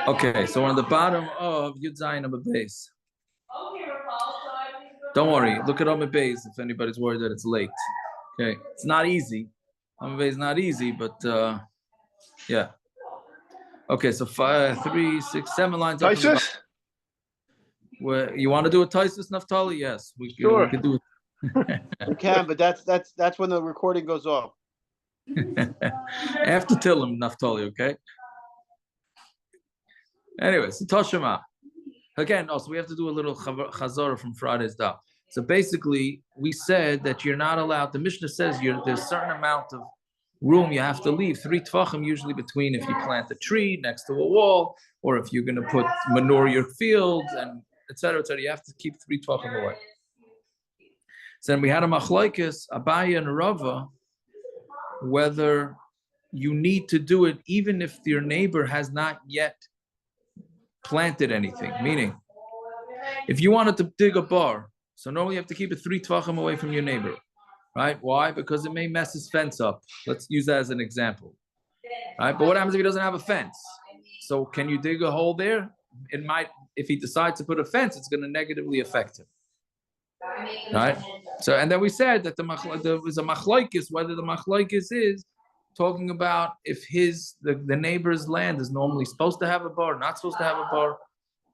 Okay, so we're on the bottom of Yud Zayin Amud Beis. Don't worry, look at Amud Beis if anybody's worried that it's late. Okay, it's not easy. Amud Beis is not easy, but yeah. Okay, so 5, 3, 6, 7 lines up. Where you want to do a Taisus Naftali? Yes, we Sure. could do it. We can, but that's when the recording goes off. After Tillim Naftali, okay? Anyway, so Toshima. Again, also we have to do a little chazorah from Friday's daf. So basically, we said that you're not allowed. The Mishnah says there's a certain amount of room you have to leave, 3 tvachim usually between if you plant a tree next to a wall, or if you're going to put manure your fields, and etc. You have to keep 3 tvachim away. So then we had a machlokes, Abaye and Rava, whether you need to do it even if your neighbor has not yet planted anything. Meaning, if you wanted to dig a bar, so normally you have to keep it 3 tvachim away from your neighbor, right? Why? Because it may mess his fence up. Let's use that as an example, right? But what happens if he doesn't have a fence? So can you dig a hole there? It might, if he decides to put a fence, it's going to negatively affect him, right? So, and then we said that there was a machlokes, whether the machlokes is talking about if the neighbor's land is normally supposed to have a bar, not supposed to have a bar,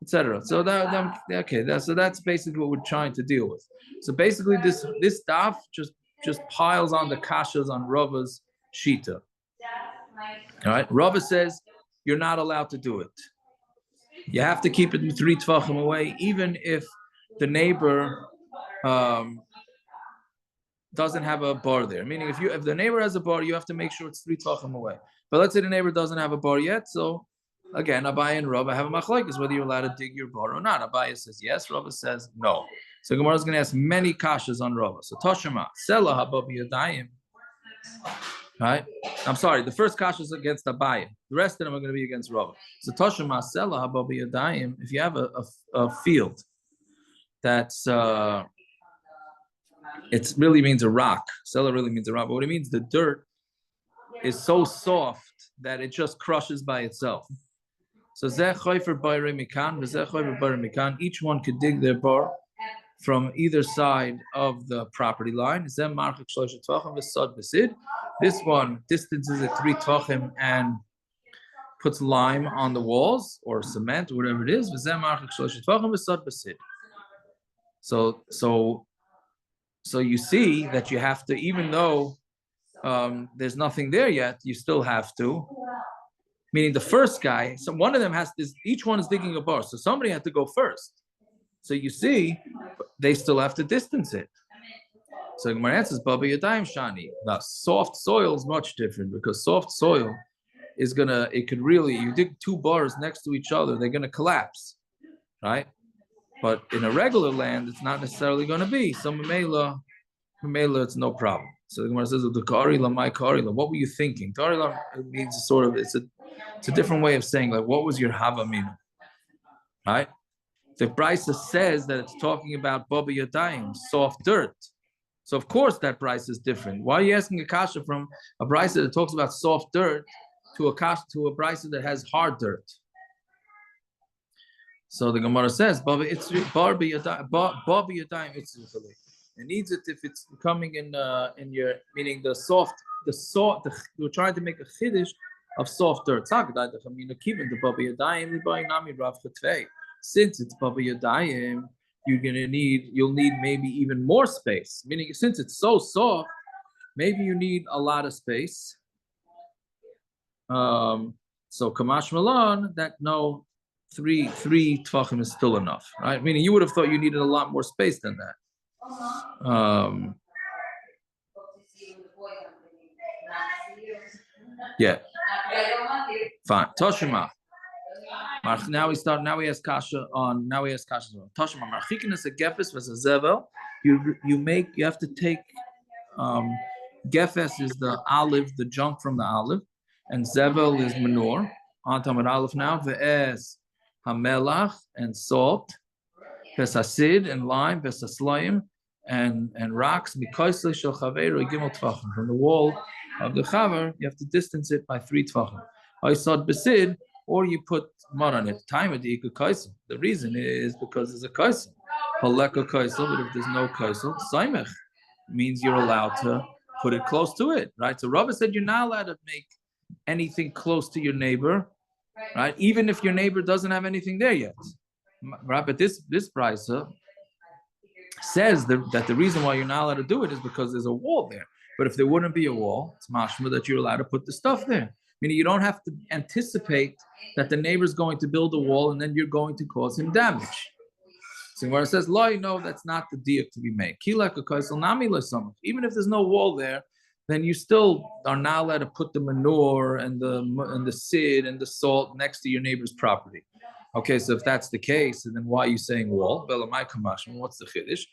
etc. So that's basically what we're trying to deal with. So basically, this daf just piles on the kashas on Rava's shita. All right, Rava says you're not allowed to do it. You have to keep it 3 tvachim away, even if the neighbor doesn't have a bar there. Meaning, if the neighbor has a bar, you have to make sure it's 3 tvachim away. But let's say the neighbor doesn't have a bar yet, so again, Abaye and Rava have a machlokes whether you're allowed to dig your bar or not. Abaye says yes, Rava says no. So Gemara is going to ask many kashas on Rava. So Toshima, Sela Hababi Yadayim. Right? I'm sorry, the first kasha is against Abaye. The rest of them are going to be against Rava. So Toshima, Sela Hababi Yadayim. If you have a field that's it really means a rock. Sela really means a rock. But what it means, the dirt is so soft that it just crushes by itself. So each one could dig their bar from either side of the property line. This one distances it 3 tvachim and puts lime on the walls or cement, or whatever it is. So you see that you have to, even though there's nothing there yet, you still have to. Meaning the first guy, so one of them each one is digging a bar. So somebody had to go first. So you see, they still have to distance it. So Gemara answers, Baba Yadayim Shani. Now, soft soil is much different because soft soil is you dig 2 bars next to each other, they're gonna collapse, right? But in a regular land, it's not necessarily gonna be. So Mamela, it's no problem. So the Gemara says, "The karila, my karila. What were you thinking?" Karila means it's a different way of saying like, what was your havamina, right? The Brisa says that it's talking about Baba Yadayim, soft dirt. So of course that Brisa is different. Why are you asking a kasha from a Brisa that talks about soft dirt to a Brisa that has hard dirt? So the Gemara says, Baba Yadayim, it's usually. It needs it if it's coming in your, meaning the soft, we're trying to make a chiddush of soft dirt. Since it's Baba Yadayim, you'll need maybe even more space. Meaning, since it's so soft, maybe you need a lot of space. So Kamash Malan, that no, 3 tvachim is still enough, right? Meaning you would have thought you needed a lot more space than that. Yeah. Fine. Toshima. Now we ask kasha on. Toshima. Marchikin is a gefes versus a zevel. You have to take. Gefes is the olive, the junk from the olive, and zevel is manure. On top of olive now. Ve'es hamelach and salt. Vesasid and lime. Vesaslayim. And rocks from the wall of the chaver, you have to distance it by 3 tvachim. Aisad besid, or you put mud on it. Time of the kaisel. The reason is because there's a kaisel. Haleka kaisel, but if there's no kaisel, saimech means you're allowed to put it close to it, right? So Rava said you're not allowed to make anything close to your neighbor, right? Even if your neighbor doesn't have anything there yet, right? But this brisa says that the reason why you're not allowed to do it is because there's a wall there. But if there wouldn't be a wall, it's mashma that you're allowed to put the stuff there. Meaning you don't have to anticipate that the neighbor's going to build a wall and then you're going to cause him damage. So where it says law, that's not the diak to be made. Even if there's no wall there, then you still are not allowed to put the manure and the sid and the salt next to your neighbor's property. Okay, so if that's the case, then why are you saying wall? What's the chiddush?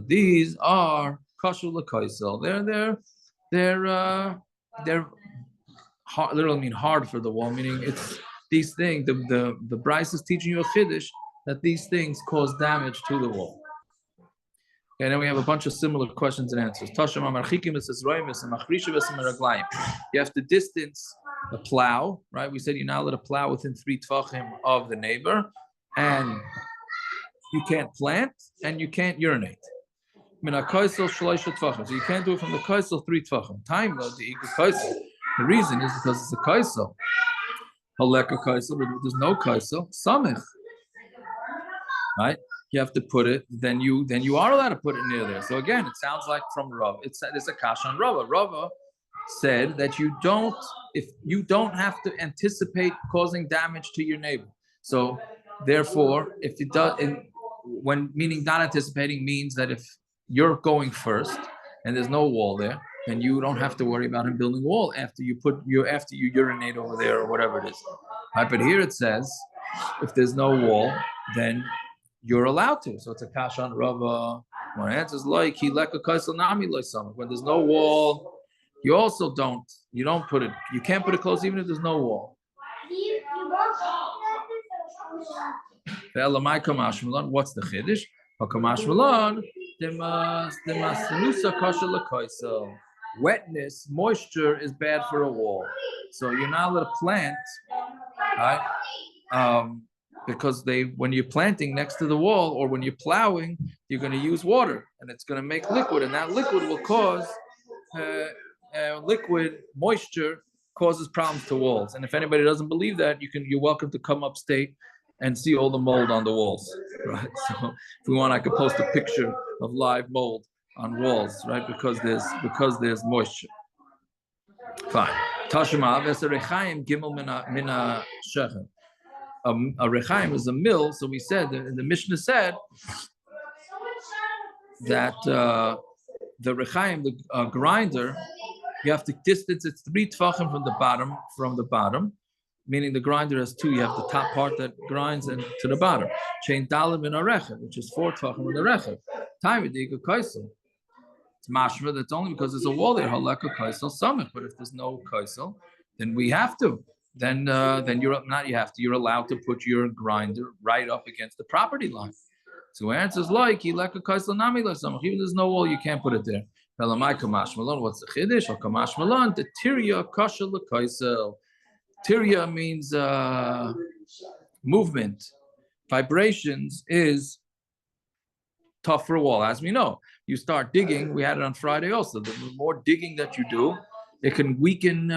These are kashul l'kaisel. They're hard, literally mean hard for the wall, meaning it's these things. The Bryce is teaching you a chiddush that these things cause damage to the wall. And then we have a bunch of similar questions and answers. You have to distance the plow, right? We said you're not allowed to plow within 3 tvachim of the neighbor, and you can't plant, and you can't urinate. So you can't do it from the kaisel 3 tvachim. Time though, the kaisel. The reason is because it's a kaisel. Haleka kaisel, but there's no kaisel. Samech, right? You have to put it. Then you are allowed to put it near there. So again, it sounds like from Rava. It's a kash on Rava. Rava said that you don't have to anticipate causing damage to your neighbor. So therefore, if it does, when meaning not anticipating means that if you're going first and there's no wall there, then you don't have to worry about him building a wall after you urinate over there or whatever it is. Right? But here it says if there's no wall, then you're allowed to. So it's a kash on Rava. When answers like he leka kaisel nami loisam. When there's no wall, you also don't put it. You can't put it close even if there's no wall. What's the chiddush? Wetness, moisture is bad for a wall. So you're not allowed to plant, right? Because when you're planting next to the wall or when you're plowing, you're going to use water and it's going to make liquid, and that liquid will cause moisture causes problems to walls. And if anybody doesn't believe that, you're welcome to come upstate and see all the mold on the walls, right? So if we want, I could post a picture of live mold on walls, right? Because there's moisture. Fine. Tashima v'esarechaim gimel mina shechem. A rechaim is a mill. So we said the Mishnah said that the rechaim, the grinder, you have to distance it 3 tvachim from the bottom, meaning the grinder has 2. You have the top part that grinds and to the bottom. Chain dalim in a rechaim, which is 4 tvachim in the rechaim. Time with the kaisel. It's mashma. That's only because there's a wall there. Haleka kaisel samech. But if there's no kaisel, then we have to. Then you're not. You have to. You're allowed to put your grinder right up against the property line. So answers like hileka kaisel nami samech. Even there's no wall, you can't put it there. What's the chiddush? Kamash malon. The tirya kasha lekaisel. Tirya means movement. Vibrations is tough for a wall, as we know. You start digging. We had it on Friday also. The more digging that you do, it can weaken.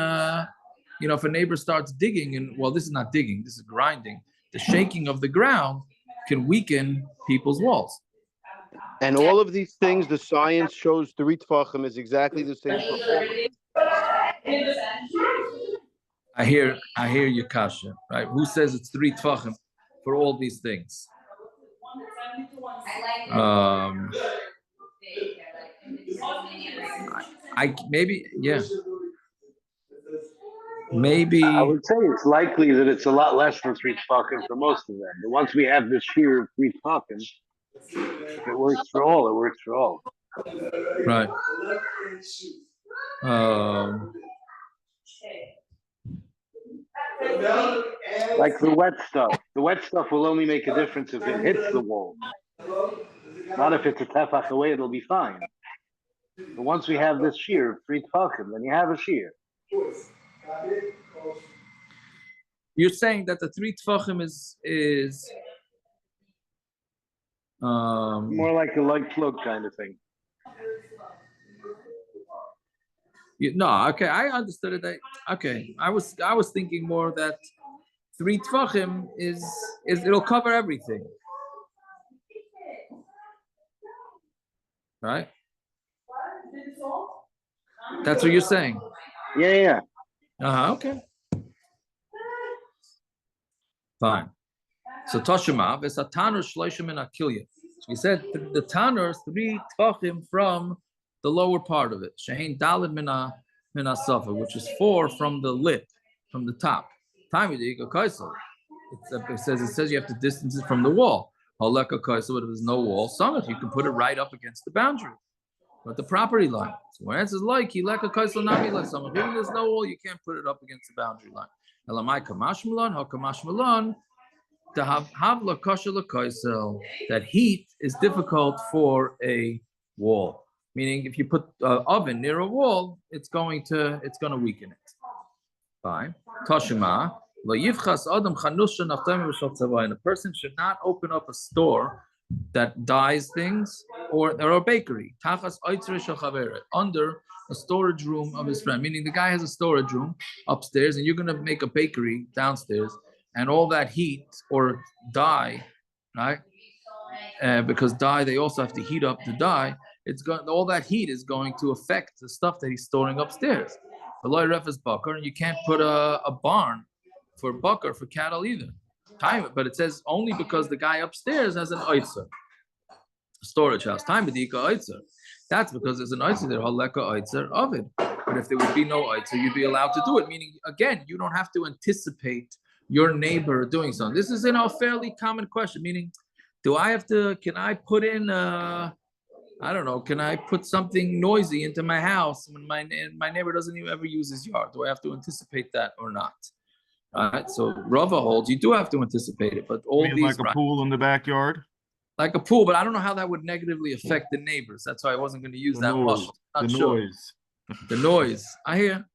If a neighbor starts digging, and this is not digging, this is grinding. The shaking of the ground can weaken people's walls. And all of these things, the science shows 3 tvachim is exactly the same for all of them. I hear you, Kasha, right? Who says it's 3 tvachim for all these things? Maybe I would say it's likely that it's a lot less than 3 tvachim for most of them. But once we have this shear of 3 tvachim, if it works for all, it works for all. Right. Like the wet stuff. The wet stuff will only make a difference if it hits the wall. Not if it's a tefach away, it'll be fine. But once we have this shear of 3 tvachim, then you have a shear. You're saying that the 3 tefachim is More like a light cloak kind of thing. no, okay, I understood it. Okay, I was thinking more that 3 tefachim is it'll cover everything, right? That's what you're saying. Yeah. Okay. Fine. So Toshima, Vesatanur Shloishim and Akilya. So we said the Tanur 3 tefachim from the lower part of it. Shehin Dalid mina Safa, which is 4 from the lip, from the top. It says you have to distance it from the wall. Haleka kaisel, but if there's no wall, summit, you can put it right up against the boundary, but the property line. So when it says like hileka kaisel nami like summit, even there's no wall, you can't put it up against the boundary line. Elamai kamash milan, hakamash milan. That heat is difficult for a wall. Meaning, if you put an oven near a wall, it's going to weaken it. Fine. Toshima. And a person should not open up a store that dyes things or a bakery under a storage room of his friend. Meaning, the guy has a storage room upstairs, and you're going to make a bakery downstairs. And all that heat or dye, right? Because dye, they also have to heat up the dye. All that heat is going to affect the stuff that he's storing upstairs. And you can't put a barn for bucker for cattle either. But it says only because the guy upstairs has an oitzer, storage house. That's because there's an oitzer there, haleka oitzer of it. But if there would be no oitzer, you'd be allowed to do it. Meaning, again, you don't have to anticipate your neighbor doing something. This is a fairly common question, meaning, can I put in, can I put something noisy into my house when my neighbor doesn't even ever use his yard? Do I have to anticipate that or not? All right, so Rava holds you do have to anticipate it, but all these... Like a pool in the backyard? Like a pool, but I don't know how that would negatively affect the neighbors. That's why I wasn't going to use that muscle. Noise. The noise. I hear.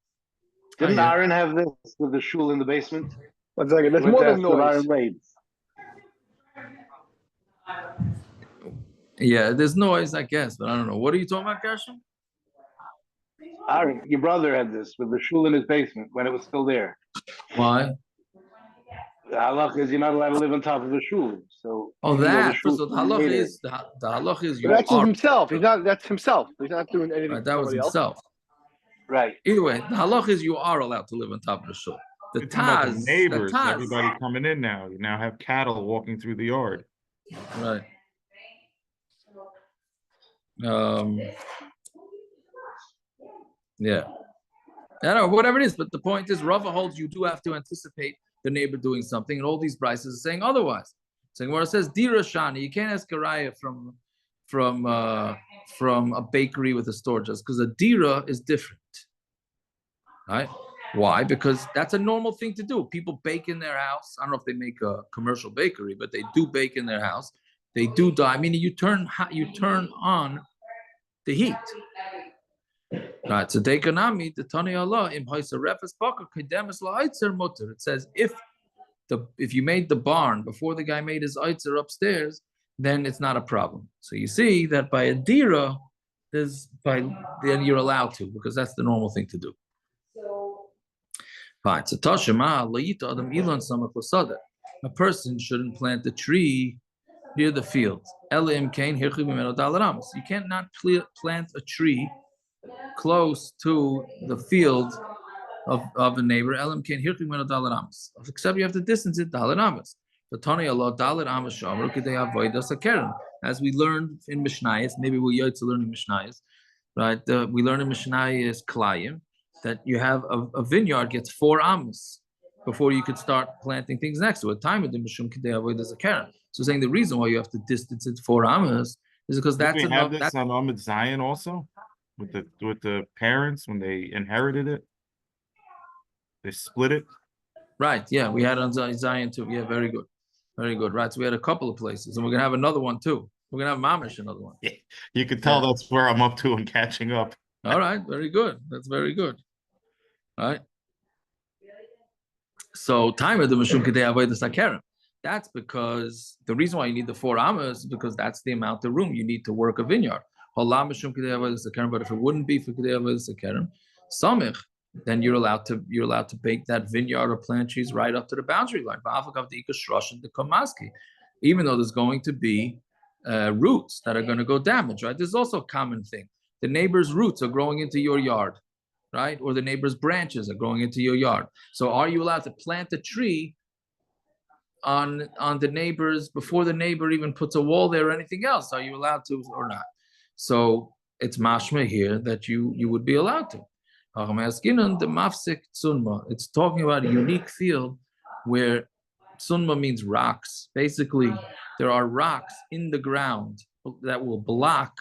Didn't Aaron have this with the shul in the basement? 1 second. There's more than noise. Yeah, there's noise, I guess, but I don't know. What are you talking about, Gershom? Aaron, your brother had this with the shul in his basement when it was still there. Why? The halach is you're not allowed to live on top of a shul. So so the halach is the halach is you that's himself. That's himself. He's not doing anything. Right, that was himself. Else. Right. Either way, the halach is you are allowed to live on top of the shul. The Taz, neighbors, everybody coming in now. You now have cattle walking through the yard. Right. Yeah. I don't know, whatever it is, but the point is, Rava holds you do have to anticipate the neighbor doing something, and all these brises are saying otherwise. So where it says Dira Shani, you can't ask a raya from a bakery with a storage house, because a dira is different. Right? Why? Because that's a normal thing to do. People bake in their house. I don't know if they make a commercial bakery, but they do bake in their house. They do dye. I mean, you turn on the heat. Right. So Dekanami, the Tani Allah, im Haisa Refes Baka, Kedemis La'itzer Mutter. It says if you made the barn before the guy made his Eitzer upstairs, then it's not a problem. So you see that by a dira, then you're allowed to, because that's the normal thing to do. Fine. So Tashema, La'ita Adam Ilan Samak Lasada. A person shouldn't plant a tree near the field. Elim Kain Hirchi Mimeno Dalaramas. You can't not plant a tree close to the field of a neighbor. Elim Kain Hirchi Mimeno Dalaramas. Except you have to distance it Dalaramas. The Tani Allah Dalaramas Shamar Kidei Avodas Akeren. As we learned in Mishnayos, maybe we'll yet to learn in Mishnayos, right? We learn in Mishnayos Klayim that you have a vineyard gets 4 amos before you could start planting things next to it. Time of the Mishum Kidei Avodas Akeren. So saying the reason why you have to distance it 4 amos is because that's enough. Have this on Amid Zion also with the parents when they inherited it, they split it. Right. Yeah, we had on Zion too. Yeah, very good, very good. Right. So we had a couple of places, and we're gonna have another one too. We're gonna have Mamish another one. Yeah, you could tell that's where I'm up to and catching up. All right, very good. That's very good. All right. So time of the Mishum Kedei Avodas HaKerem. That's because the reason why you need the 4 amas is because that's the amount of room you need to work a vineyard. But if it wouldn't be for Kedei Avodas HaKerem, Samich, then you're allowed to bake that vineyard or plant trees right up to the boundary line. Even though there's going to be roots that are going to go damage, right? There's also a common thing. The neighbor's roots are growing into your yard, right? Or the neighbor's branches are growing into your yard. So are you allowed to plant a tree on the neighbors before the neighbor even puts a wall there or anything else? Are you allowed to or not? So it's mashma here that you would be allowed to. It's talking about a unique field where sunma means rocks. Basically, there are rocks in the ground that will block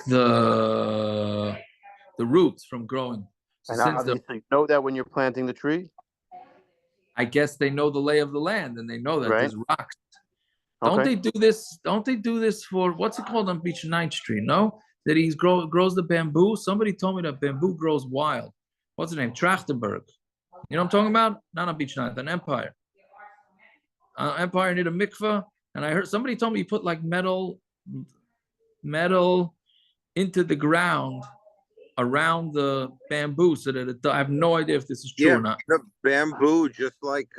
the roots from growing. So And obviously, you know that when you're planting the tree, I guess they know the lay of the land and they know that there's rocks. Don't they do this? Don't they do this for what's it called on Beach 9th Street? No, that he grows the bamboo. Somebody told me that bamboo grows wild. What's the name? Trachtenberg. You know what I'm talking about? Not on Beach 9th, on Empire. Empire near the mikveh, and I heard somebody told me you put like metal into the ground around the bamboo so that I have no idea if this is true or not. The bamboo, just like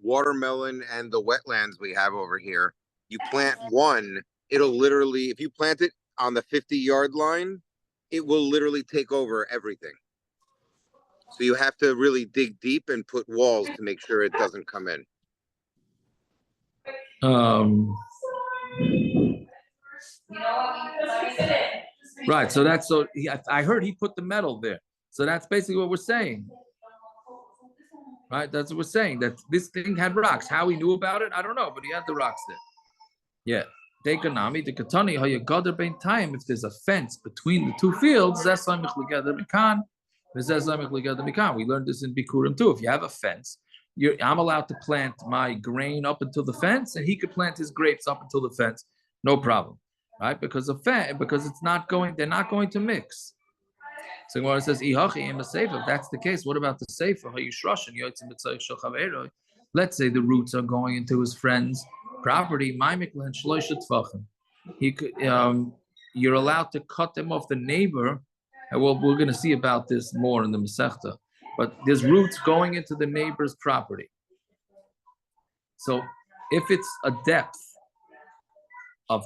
watermelon and the wetlands we have over here, you plant one, it'll literally, if you plant it on the 50-yard line, it will literally take over everything. So you have to really dig deep and put walls to make sure it doesn't come in. Right. So I heard he put the metal there. So that's basically what we're saying. Right. That's what we're saying. That this thing had rocks. How he knew about it, I don't know, but he had the rocks there. Yeah. If there's a fence between the 2 fields, we learned this in Bikurim too. If you have a fence, I'm allowed to plant my grain up until the fence, and he could plant his grapes up until the fence, no problem, right? Because it's not going, they're not going to mix. So when it says if that's the case, what about the sefer? Let's say the roots are going into his friend's property. He could, you're allowed to cut them off the neighbor. And we're going to see about this more in the Masechta. But there's roots going into the neighbor's property. So if it's a depth of,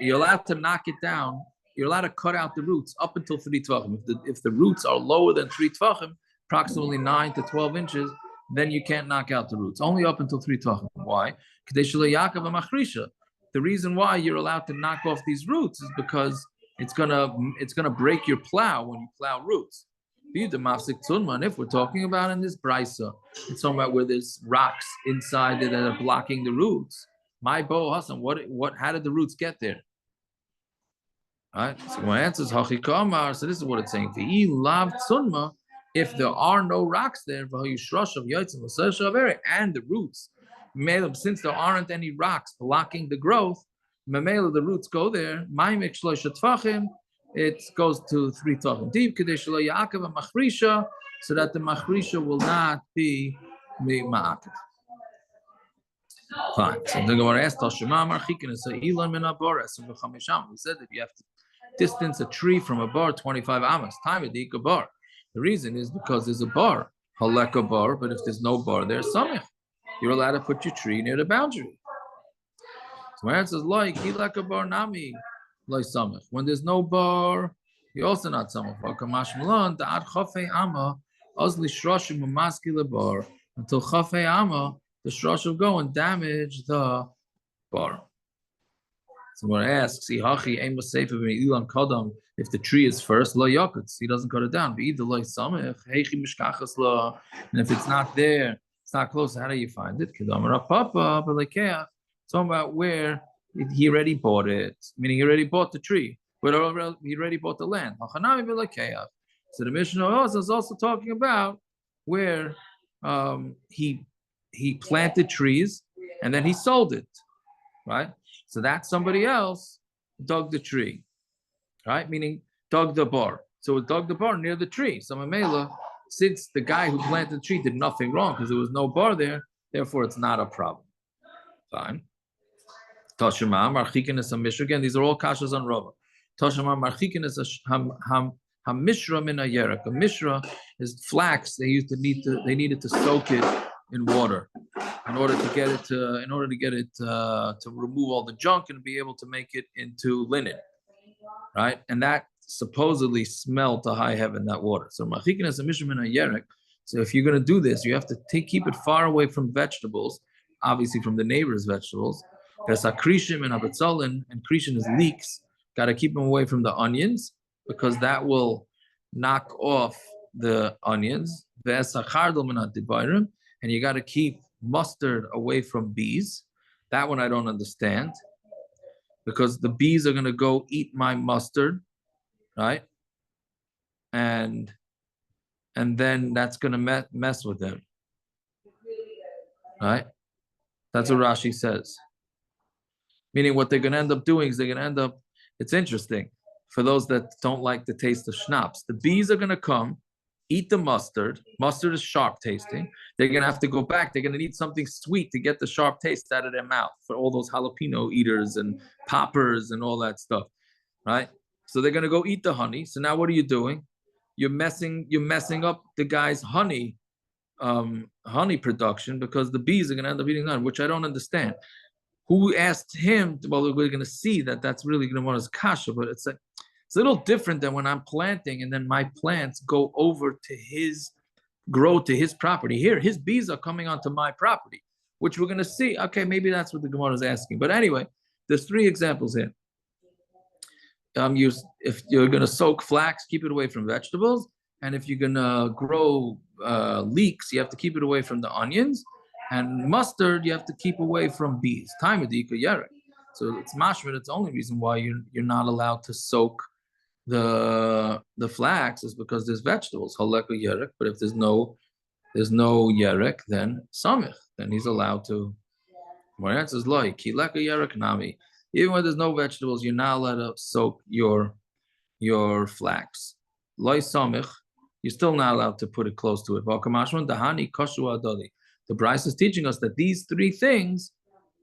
you're allowed to knock it down. You're allowed to cut out the roots up until 3 tvachim. If the roots are lower than 3 tvachim, approximately 9 to 12 inches, then you can't knock out the roots. Only up until 3 tvachim. Why? The reason why you're allowed to knock off these roots is because it's gonna break your plow when you plow roots. And if we're talking about in this brisa, it's talking about where there's rocks inside that are blocking the roots. My bo Hassan, how did the roots get there? All right. So my answer is Hachi Kamar. So this is what it's saying. If there are no rocks there, and the roots, since there aren't any rocks blocking the growth, the roots go there. It goes to 3 tvachim deep, so that the machrisha will not be ma'akev. Fine. So the Gemara asked, we said that you have to distance a tree from a bar 25 amas. Time of the bar. The reason is because there's a bar, haleka bar, but if there's no bar, there's samich. You're allowed to put your tree near the boundary. So my answer is like hileka bar nami, like samich. When there's no bar, you're also not samich. Until chafei ama, the shrosh will go and damage the bar. So when I ask, if the tree is first, lo yakutz, he doesn't cut it down. And if it's not there, it's not close, how do you find it? Talking about where he already bought it, meaning he already bought the tree, but he already bought the land. So the Mishnah is also talking about where he planted trees and then he sold it, right? So that somebody else dug the tree, right? Meaning dug the bar. So it dug the bar near the tree. So Mamela, since the guy who planted the tree did nothing wrong because there was no bar there, therefore it's not a problem. Fine. Tashima, Marchikin is a Mishra. Again, these are all kashas on Rava. Tashima, Marchikin is a Mishra min a Yerek. A Mishra is flax. They needed to soak it in water in order to get it to remove all the junk and be able to make it into linen, right? And that supposedly smelled to high heaven, that water. So Marchikin is a Mishra min a Yerek. So if you're going to do this, you have to keep it far away from vegetables, obviously from the neighbor's vegetables. There's akrishim and abatzalin, and krishin is leeks. Got to keep them away from the onions because that will knock off the onions. And you got to keep mustard away from bees. That one I don't understand because the bees are going to go eat my mustard, right? And then that's going to mess with them, right? That's what Rashi says. Meaning what they're going to end up doing is it's interesting, for those that don't like the taste of schnapps, the bees are going to come, eat the mustard. Mustard is sharp tasting. They're going to have to go back. They're going to need something sweet to get the sharp taste out of their mouth for all those jalapeno eaters and poppers and all that stuff, right? So they're going to go eat the honey. So now what are you doing? You're messing up the guy's honey production because the bees are going to end up eating honey, which I don't understand. Who asked him? Well, we're going to see that's really going to want his kasha, but it's a little different than when I'm planting and then my plants go over to grow to his property. Here, his bees are coming onto my property, which we're going to see. Okay, maybe that's what the Gemara is asking. But anyway, there's 3 examples here. If you're going to soak flax, keep it away from vegetables. And if you're going to grow leeks, you have to keep it away from the onions. And mustard, you have to keep away from bees. Time of Dika Yerek. So it's mashmid. It's the only reason why you're not allowed to soak the flax is because there's vegetables. Haleka Yerek. But if there's no Yerek, then samich. Then he's allowed to. My answer is like Kileka Yerek Nami. Even when there's no vegetables, you're not allowed to soak your flax. Loi samich. You're still not allowed to put it close to it. Vakamashman Dahani Kashu Adali. The Bryce is teaching us that these 3 things,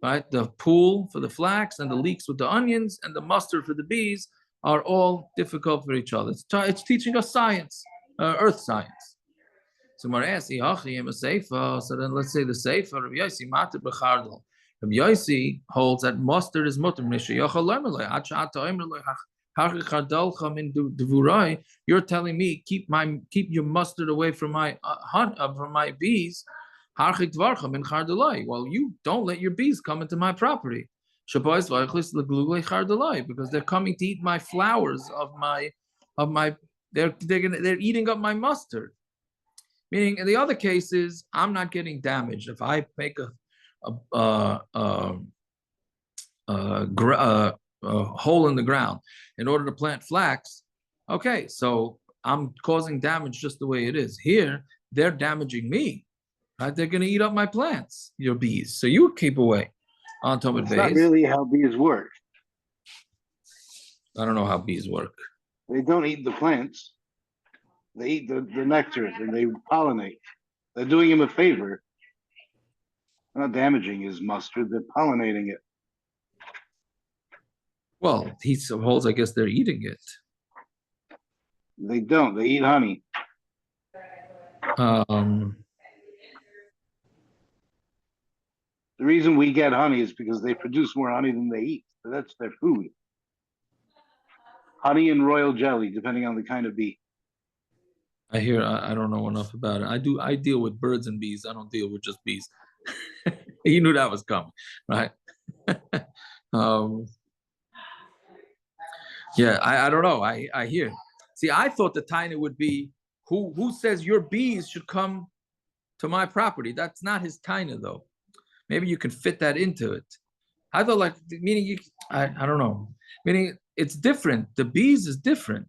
right, the pool for the flax and the leeks with the onions and the mustard for the bees are all difficult for each other. It's teaching us science, earth science. So then let's say the Seifa, Rabbi Yosi Matir B'chardal. Rabbi Yosi holds that mustard is mutter. You're telling me keep your mustard away from my bees. Well, you don't let your bees come into my property because they're coming to eat my flowers they're eating up my mustard. Meaning, in the other cases, I'm not getting damaged if I make a hole in the ground in order to plant flax. Okay, so I'm causing damage just the way it is. Here, they're damaging me. Right? They're going to eat up my plants, your bees. So you keep away. On top of It's not really how bees work. I don't know how bees work. They don't eat the plants. They eat the nectar and they pollinate. They're doing him a favor. They're not damaging his mustard. They're pollinating it. Well, he holds, I guess they're eating it. They don't. They eat honey. The reason we get honey is because they produce more honey than they eat. So that's their food. Honey and royal jelly, depending on the kind of bee. I don't know enough about it. I deal with birds and bees. I don't deal with just bees. You knew that was coming, right? Yeah, I don't know. I hear. See, I thought the taina would be who says your bees should come to my property. That's not his taina though. Maybe you can fit that into it. I thought meaning I don't know. Meaning it's different. The bees is different.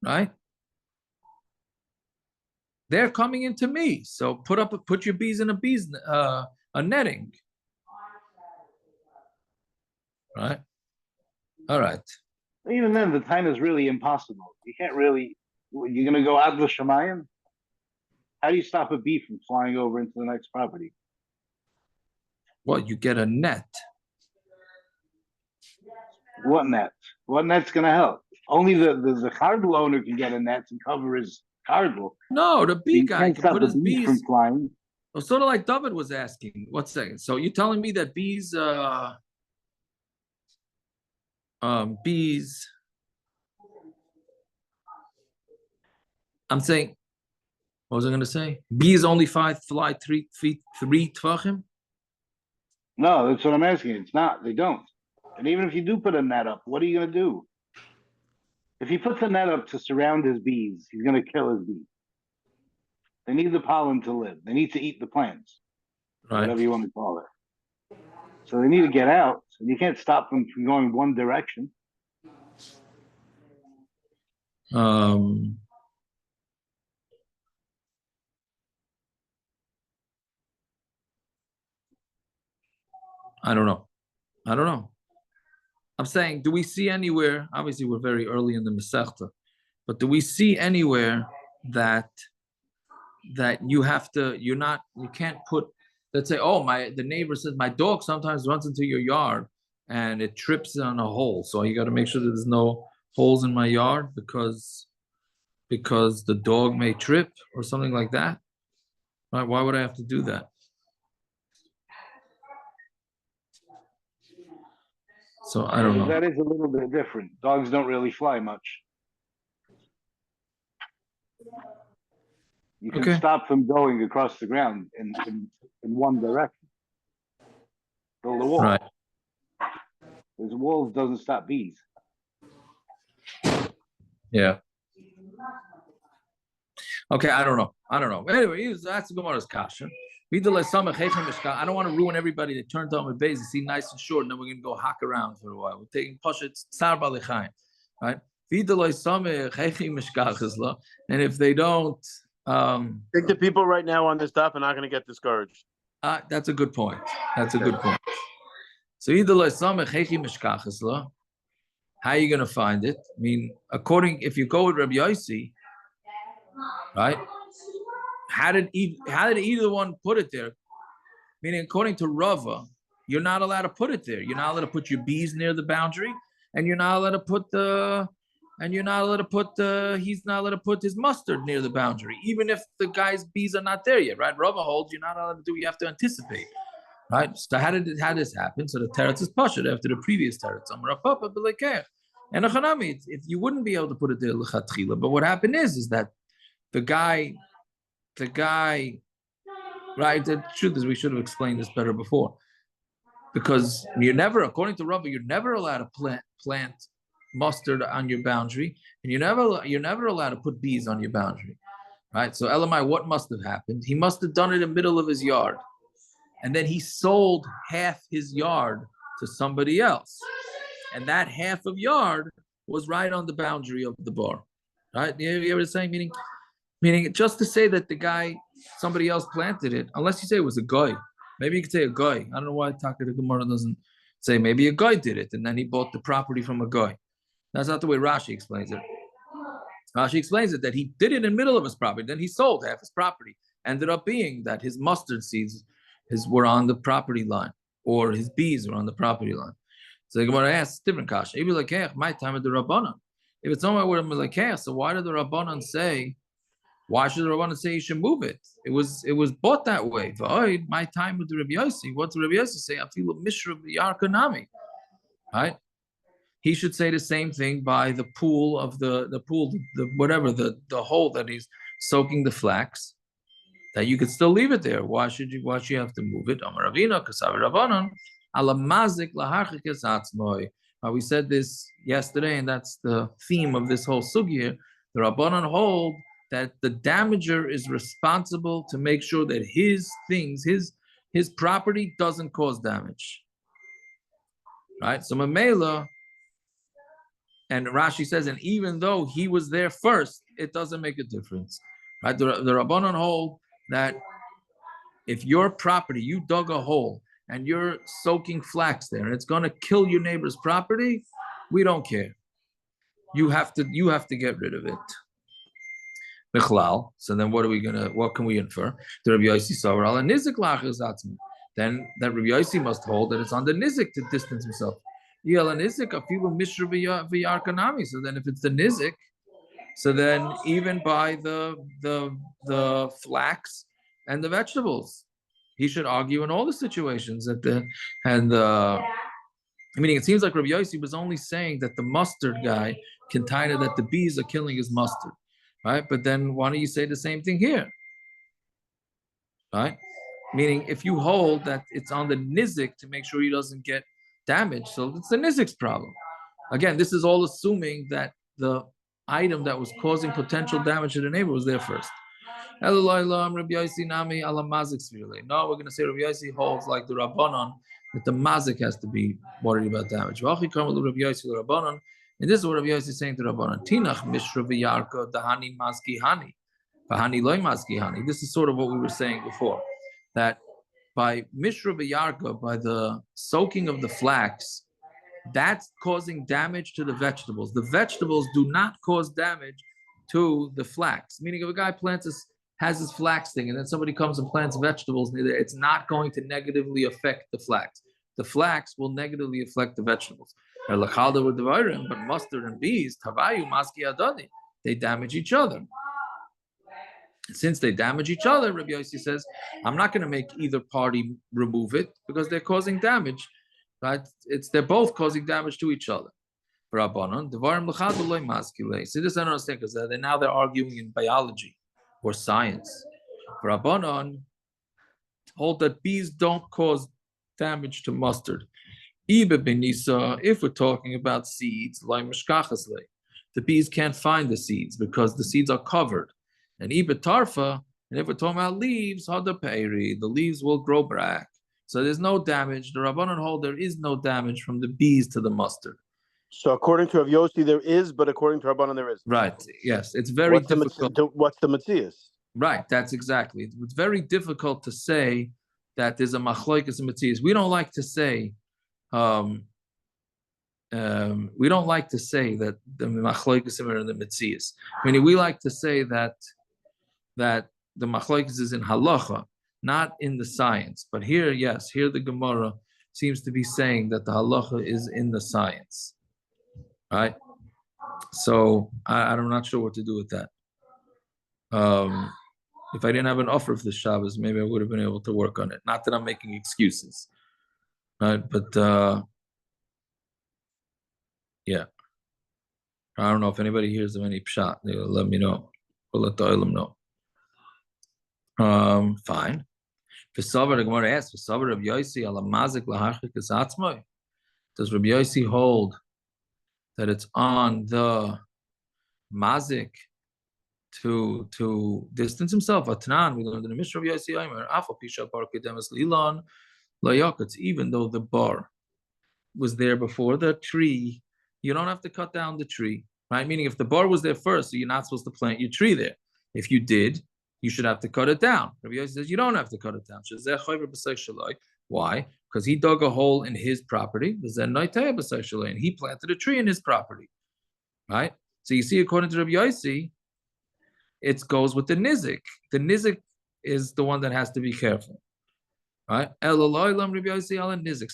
Right? They're coming into me. So put your bees in a netting. Right? All right. Even then, the time is really impossible. You can't really You're gonna go ad l'shamayim? How do you stop a bee from flying over into the next property? Well, you get a net. What net? What net's gonna help? Only the cardinal owner can get a net and cover his cardinal. No, the bee You guy can't can stop put the his bees from bees. flying. Well, sort of like David was asking. 1 second. So you're telling me that bees, bees. I'm saying, what was I going to say? Bees only fly 3 feet, 3 tvachim. No, that's what I'm asking. It's not. They don't. And even if you do put a net up, what are you gonna do? If he puts a net up to surround his bees, he's gonna kill his bees. They need the pollen to live. They need to eat the plants, Right. whatever you want to call it. So they need to get out. And you can't stop them from going one direction. I don't know. I don't know. I'm saying, do we see anywhere? Obviously, we're very early in the Masechta, but do we see anywhere that you have to? You can't put. Let's say, oh, the neighbor says my dog sometimes runs into your yard and it trips on a hole, so you got to make sure that there's no holes in my yard because the dog may trip or something like that. Right? Why would I have to do that? So I don't know. That is a little bit different. Dogs don't really fly much. You can stop them going across the ground in one direction. Build a wall. Right. Because walls doesn't stop bees. Yeah. Okay, I don't know. Anyway, that's Gemara's kasha. I don't want to ruin everybody that turned on with base. See nice and short, and then we're gonna go hack around for a while. We're taking pashut tsar balichaim, right? And if they don't, I think the people right now on this stuff are not going to get discouraged. that's a good point. That's a good point. So how are you gonna find it? I mean, if you go with Rabbi Yossi, right? How did either one put it there? Meaning, according to Rava, you're not allowed to put it there. You're not allowed to put your bees near the boundary, and you're not allowed to put he's not allowed to put his mustard near the boundary, even if the guy's bees are not there yet, right? Rava holds you're not allowed to do. You have to anticipate, right? So how did this happen? So the teretz is pashut after the previous teretz. And if you wouldn't be able to put it there lechatchila, but what happened is that the guy, right? The truth is, we should have explained this better before, because according to Rava, you're never allowed to plant mustard on your boundary, and you're never allowed to put bees on your boundary, right? So Elamai, what must have happened? He must have done it in the middle of his yard, and then he sold half his yard to somebody else, and that half of yard was right on the boundary of the bar, right? You hear what I'm saying? Meaning, just to say that somebody else planted it, unless you say it was a guy. Maybe you could say a guy. I don't know why Taka the Gemara doesn't say maybe a guy did it and then he bought the property from a guy. That's not the way Rashi explains it. Rashi explains it that he did it in the middle of his property, then he sold half his property. Ended up being that his mustard seeds were on the property line, or his bees were on the property line. So the Gemara asks different kasha. If you're like, hey, my time at the Rabbanan. If it's somewhere where I'm like, hey, so why did the Rabbanan say? Why should the Rabbanan say you should move it? It was bought that way. My time with the Rabbi Yossi. What's the Rabbi Yossi say? I feel a mishra b'yarkanami, right? He should say the same thing by the pool of the hole that he's soaking the flax. That you could still leave it there. Why should you have to move it? Amar Ravina kasav Rabbanan ala mazik laharchikes atzmoi. We said this yesterday, and that's the theme of this whole sugya. The Rabbanan hold that the damager is responsible to make sure that his property doesn't cause damage. Right? So Mamela, and Rashi says, and even though he was there first, it doesn't make a difference. Right? The Rabbanan hold that if your property, you dug a hole and you're soaking flax there, and it's going to kill your neighbor's property, we don't care. You have to get rid of it. Michlal. So then what can we infer? The Rabbi Yossi savar ala nizik lachas atzmi. Then that Rabbi Yossi must hold that it's on the nizik to distance himself. Yala nizik afilu mishra v'yarkanami. So then if it's the nizik, so then even by the flax and the vegetables, he should argue in all the situations meaning it seems like Rabbi Yossi was only saying that the mustard guy can tie that the bees are killing his mustard, right? But then why don't you say the same thing here, right? Meaning if you hold that it's on the nizik to make sure he doesn't get damaged, so it's the nizik's problem. Again, this is all assuming that the item that was causing potential damage to the neighbor was there first. No, we're going to say Rabbi Yossi holds like the Rabbanon, that the mazik has to be worried about damage. And this is what Rabbi Yossi is saying to Rabbanon. Tinach mishra v'yarka dahani maski hani. V'hani loy maski hani. This is sort of what we were saying before. That by mishra v'yarka, by the soaking of the flax, that's causing damage to the vegetables. The vegetables do not cause damage to the flax. Meaning if a guy has his flax thing, and then somebody comes and plants vegetables near there, it's not going to negatively affect the flax. The flax will negatively affect the vegetables. But mustard and bees, they damage each other. Since they damage each other, Rabbi Yossi says, I'm not going to make either party remove it because they're causing damage. Right? They're both causing damage to each other. See, this I don't understand because they're arguing in biology or science. Rabbanon hold that bees don't cause damage to mustard. If we're talking about seeds, the bees can't find the seeds because the seeds are covered. And if we're talking about leaves, the leaves will grow back. So there's no damage. The Rabbanon hold there is no damage from the bees to the mustard. So according to Rav Yossi, there is, but according to Rabbanon, there isn't. Right. Yes. It's very difficult. What's the Metzias? Right. That's exactly. It's very difficult to say that there's a machloikas and Metzias. We don't like to say that the machloikas are in the Metzias. Meaning we like to say that the machloikas is in halacha, not in the science. But here, yes, here the Gemara seems to be saying that the halacha is in the science. Right? So I'm not sure what to do with that. If I didn't have an offer for the Shabbos, maybe I would have been able to work on it. Not that I'm making excuses. Right? But yeah. I don't know if anybody hears of any pshat. They'll let me know. We'll let the Olam know. Fine. The Gemara asks, does Rabbi Yossi hold that it's on the mazik to distance himself? Atnan, we learned in the Mishnah of Yossi even though the bar was there before the tree, you don't have to cut down the tree, right? Meaning if the bar was there first, so you're not supposed to plant your tree there. If you did, you should have to cut it down. Rabbi Yossi says you don't have to cut it down. Why? Because he dug a hole in his property, and he planted a tree in his property. Right? So you see, according to Rabbi Yossi, it goes with the nizik. The nizik is the one that has to be careful. Right? So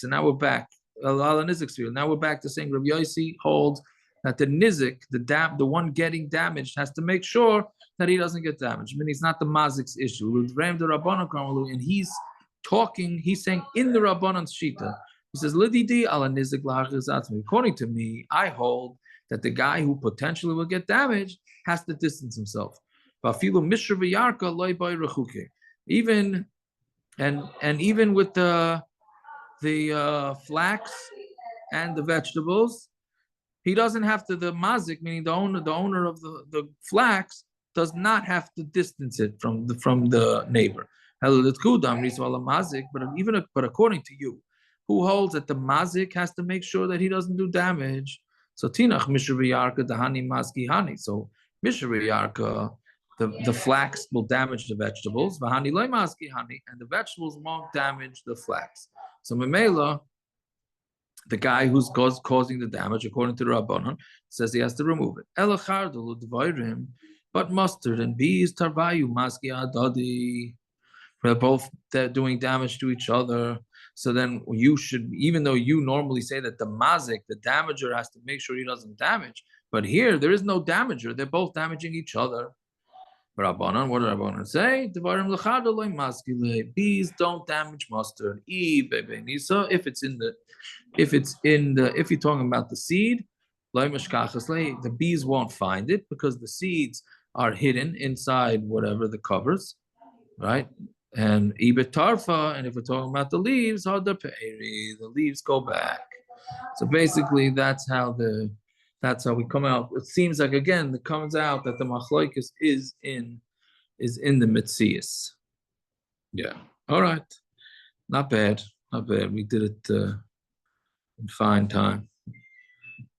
now we're back. Now we're back to saying Rabbi Yossi holds that the nizik, the one getting damaged, has to make sure that he doesn't get damaged. I mean, it's not the mazik's issue. And he's saying in the Rabbanon's shita, he says, according to me, I hold that the guy who potentially will get damaged has to distance himself. Even with the flax and the vegetables, he doesn't have to, the mazik, meaning the owner of the flax, does not have to distance it from the neighbor. But according to you, who holds that the mazik has to make sure that he doesn't do damage? So tinach mishra dahani maski hani. So mishra the flax will damage the vegetables, v'hani loy maski hani, and the vegetables won't damage the flax. So memela, the guy who's causing the damage, according to the Rabbanon, says he has to remove it. but mustard and bees tarvayu maski adadi. They're doing damage to each other. So then you should, even though you normally say that the mazik, the damager, has to make sure he doesn't damage, but here there is no damager. They're both damaging each other. Rabbanan, what did Rabbanan say? Bees don't damage mustard. If you're talking about the seed, the bees won't find it because the seeds are hidden inside whatever the covers, right? And ibitarfa, and if we're talking about the leaves, the leaves go back. So basically, that's how we come out. It seems like again, it comes out that the machloikis is in the mitzias. Yeah. All right. Not bad. Not bad. We did it in fine time.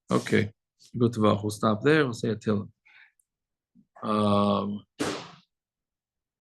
Okay. Good to We'll stop there. We'll say it till.